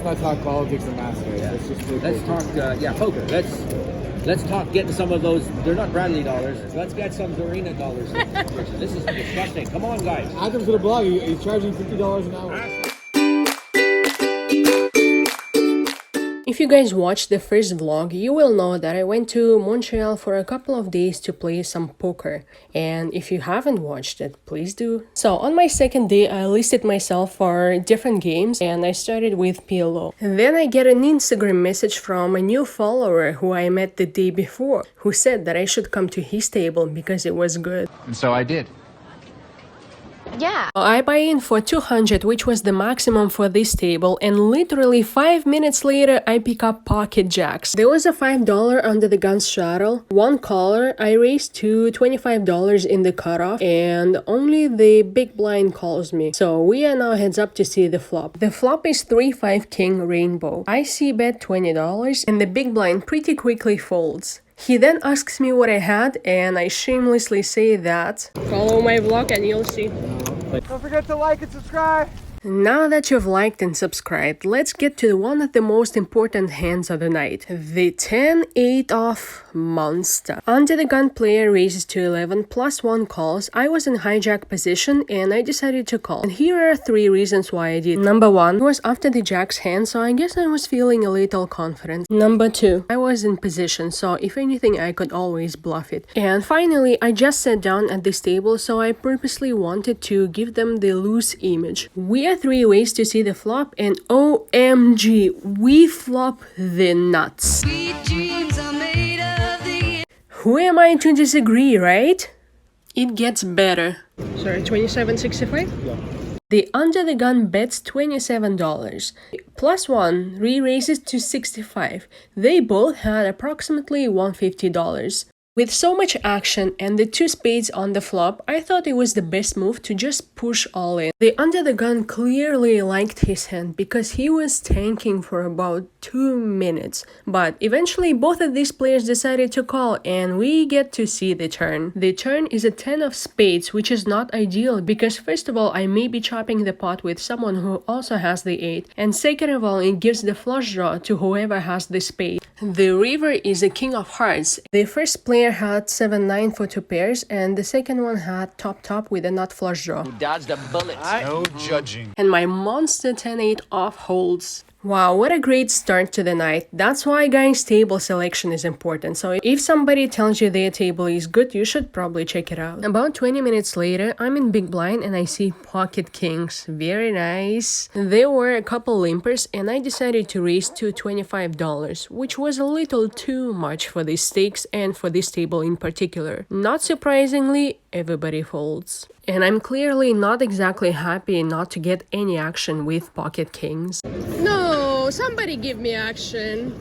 let's not talk politics and masters. Yeah. Let's just play Let's poker. talk, poker. Let's talk getting some of those. They're not Bradley dollars. Let's get some Zarina dollars. This is disgusting. Come on, guys. Add them to the blog. He's charging $50 an hour. If you guys watched the first vlog, you will know that I went to Montreal for a couple of days to play some poker. And if you haven't watched it, please do. So on my second day, I listed myself for different games and I started with PLO. And then I get an Instagram message from a new follower who I met the day before, who said that I should come to his table because it was good. And so I did. Yeah. I buy in for 200, which was the maximum for this table, and literally 5 minutes later, I pick up pocket jacks. There was a $5 under the gun straddle, one caller, I raised to $25 in the cutoff, and only the big blind calls me. So we are now heads up to see the flop. The flop is 3-5 king rainbow. I see bet $20, and the big blind pretty quickly folds. He then asks me what I had, and I shamelessly say that. Follow my vlog and you'll see. Don't forget to like and subscribe. Now that you've liked and subscribed, let's get to one of the most important hands of the night. The 10-8 off monster. Under the gun player raises to 11 plus 1 calls. I was in hijack position and I decided to call. And here are 3 reasons why I did. Number 1 was after the jack's hand, so I guess I was feeling a little confident. Number 2, I was in position, so if anything I could always bluff it. And finally, I just sat down at this table, so I purposely wanted to give them the loose image. We are 3 ways to see the flop, and OMG, we flop the nuts. Who am I to disagree, right? It gets better. Sorry, 27.65? Yeah. The under the gun bets $27. Plus 1 re-raises to 65. They both had approximately $150. With so much action and the 2 spades on the flop, I thought it was the best move to just push all in. The under the gun clearly liked his hand because he was tanking for about 2 minutes. But eventually both of these players decided to call and we get to see the turn. The turn is a 10 of spades, which is not ideal because first of all, I may be chopping the pot with someone who also has the 8, and second of all, it gives the flush draw to whoever has the spade. The river is a king of hearts. The first player had 7-9 for 2 pairs and the second one had top with a nut flush draw. Dodged a bullet. No judging. And my monster 10-8 off holds. Wow, what a great start to the night. That's why, guys, table selection is important. So if somebody tells you their table is good, you should probably check it out. About 20 minutes later, I'm in big blind and I see pocket kings. Very nice. There were a couple limpers and I decided to raise to $25, which was a little too much for these stakes and for this table in particular. Not surprisingly, everybody folds. And I'm clearly not exactly happy not to get any action with pocket kings. No, somebody give me action.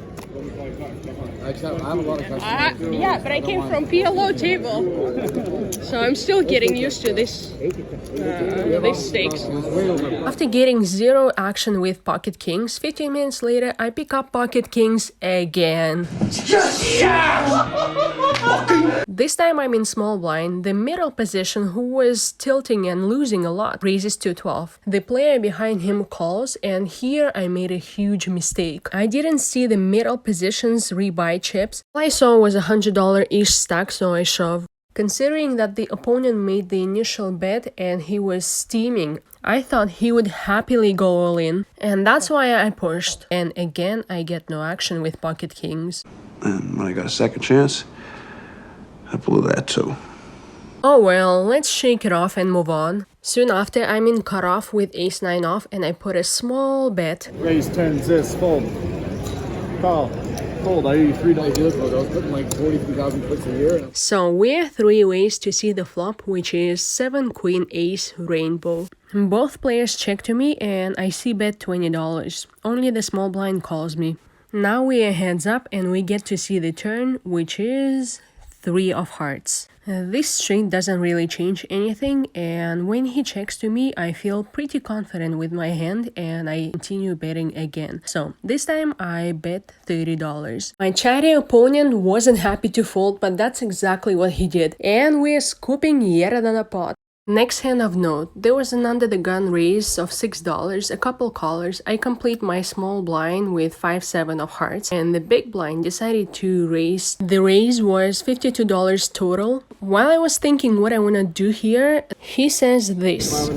I have a lot of customers. Yeah, but I came from PLO table. So I'm still getting used to this stakes. After getting 0 action with pocket kings, 15 minutes later, I pick up pocket kings again. This time I'm in small blind. The middle position, who was tilting and losing a lot, raises to 12. The player behind him calls, and here I made a huge mistake. I didn't see the middle position's rebuy chips. All I saw was a $100-ish stack, so I shove. Considering that the opponent made the initial bet and he was steaming, I thought he would happily go all in, and that's why I pushed. And again, I get no action with pocket kings. And when I got a second chance, I blew that too. Oh well, let's shake it off and move on. Soon after, I'm in cutoff with ace-9 off and I put a small bet. Raise, turns this, fold. Call. Fold. I owe you $3 deals, but I was putting like 43,000 puts a year. So we're 3 ways to see the flop, which is 7 queen ace rainbow. Both players check to me and I see bet $20. Only the small blind calls me. Now we are heads up and we get to see the turn, which is 3 of hearts. This straight doesn't really change anything, and when he checks to me, I feel pretty confident with my hand and I continue betting again. So this time I bet $30. My chatty opponent wasn't happy to fold, but that's exactly what he did. And we're scooping yet another pot. Next hand of note, there was an under the gun raise of $6, a couple callers. I complete my small blind with 5-7 of hearts, and the big blind decided to raise. The raise was $52 total. While I was thinking what I want to do here, he says this.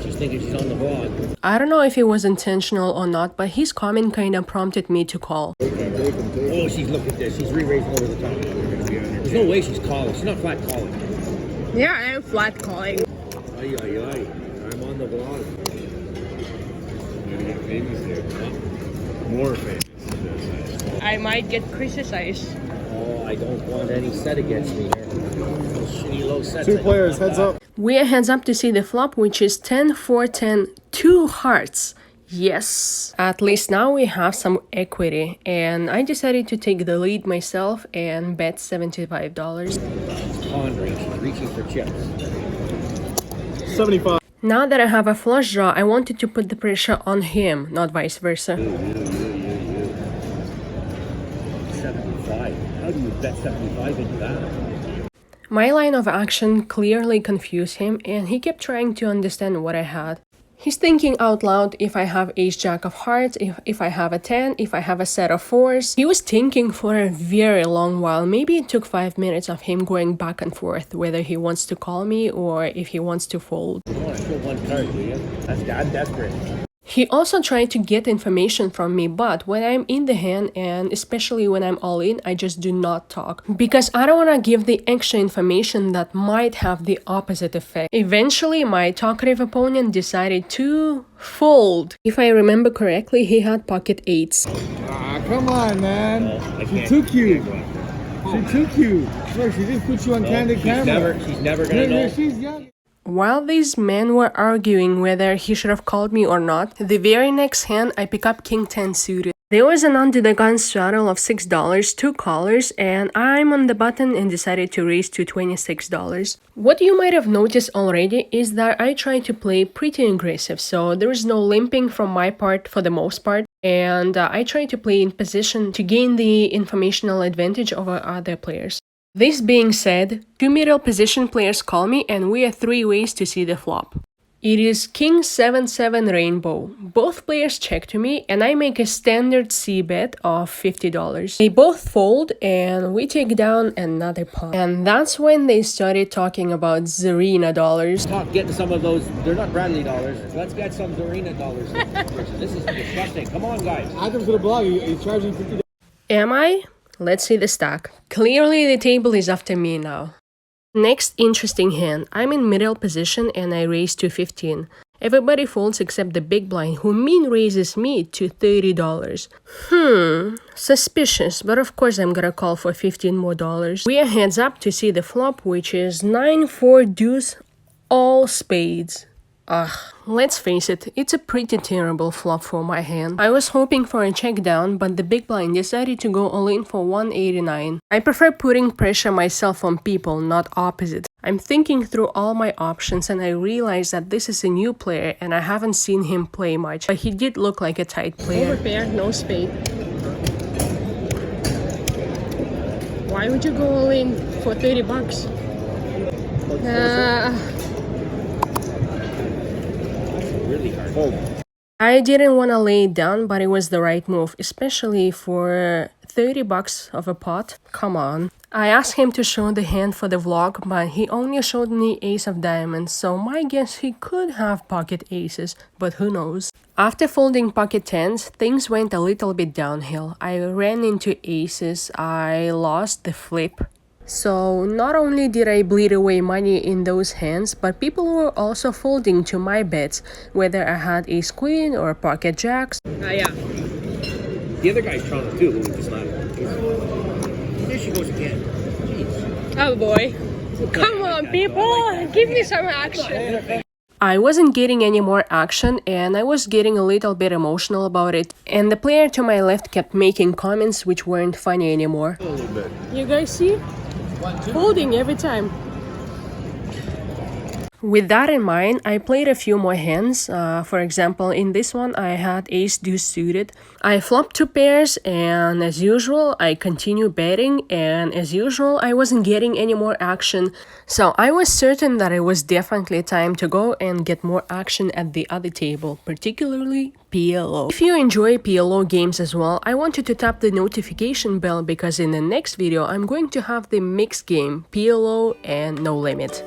She's thinking she's on the vlog. I don't know if it was intentional or not, but his comment kind of prompted me to call. Oh, she's look at this. She's re-raising over the top. There's no way she's calling. She's not flat calling. Yeah, I am flat calling. Ay, ay, ay. I'm on the vlog. You're gonna get famous here. Huh? More famous. I might get criticized. Oh, I don't want any set against me here. Those shitty low sets. Two players, heads up. We are heads up to see the flop, which is 10-4-10, 2 hearts. Yes, at least now we have some equity, and I decided to take the lead myself and bet $75. Pondering, she's reaching for chips. 75. Now that I have a flush draw, I wanted to put the pressure on him, not vice versa. 75. How do you bet 75 into that? My line of action clearly confused him, and he kept trying to understand what I had. He's thinking out loud if I have ace-jack of hearts, if I have a 10, if I have a set of 4s. He was thinking for a very long while. Maybe it took 5 minutes of him going back and forth, whether he wants to call me or if he wants to fold. You want to show one card, do you? I'm desperate. He also tried to get information from me, but when I'm in the hand, and especially when I'm all in, I just do not talk. Because I don't want to give the extra information that might have the opposite effect. Eventually, my talkative opponent decided to fold. If I remember correctly, he had pocket 8s. Ah, come on, man. No, She took you. She took you. Look, she just put you on candid camera. She's never gonna know. She's young. While these men were arguing whether he should have called me or not, the very next hand I pick up King 10 suited. There was an under the gun straddle of $6, 2 callers, and I'm on the button and decided to raise to $26. What you might have noticed already is that I try to play pretty aggressive, so there is no limping from my part for the most part, and I try to play in position to gain the informational advantage over other players. This being said, 2 middle position players call me and we have 3 ways to see the flop. It is King 7-7 rainbow. Both players check to me and I make a standard C-bet of $50. They both fold and we take down another pot. And that's when they started talking about Zarina dollars. Getting some of those, they're not Bradley dollars. Let's get some Zarina dollars. This is disgusting. Come on, guys. Add them to the blog. He's charging $50. Am I? Let's see the stack. Clearly the table is after me now. Next interesting hand. I'm in middle position and I raise to 15. Everybody folds except the big blind, who mean raises me to $30. Suspicious, but of course I'm gonna call for $15 more. We are heads up to see the flop, which is 9-4 deuce, all spades. Let's face it, it's a pretty terrible flop for my hand. I was hoping for a check down, but the big blind decided to go all in for 189. I prefer putting pressure myself on people, not opposite. I'm thinking through all my options and I realize that this is a new player and I haven't seen him play much, but he did look like a tight player. Overpair, no spade. Why would you go all in for $30? Really hard. I didn't want to lay it down, but it was the right move, especially for $30 of a pot. Come on. I asked him to show the hand for the vlog, but he only showed me ace of diamonds, so my guess he could have pocket aces, but who knows. After folding pocket tens, things went a little bit downhill. I ran into aces, I lost the flip. So not only did I bleed away money in those hands, but people were also folding to my bets, whether I had ace queen or pocket jacks. Yeah. The other guy's trying to do, who just not. There she goes again. Jeez. Oh boy. Come on people, give me some action. I wasn't getting any more action and I was getting a little bit emotional about it, and the player to my left kept making comments which weren't funny anymore. A little bit. You guys see? Folding every time. With that in mind, I played a few more hands. For example, in this one, I had ace deuce suited. I flopped 2 pairs, and as usual, I continued betting, and as usual, I wasn't getting any more action. So I was certain that it was definitely time to go and get more action at the other table, particularly PLO. If you enjoy PLO games as well, I want you to tap the notification bell because in the next video, I'm going to have the mixed game, PLO and No Limit.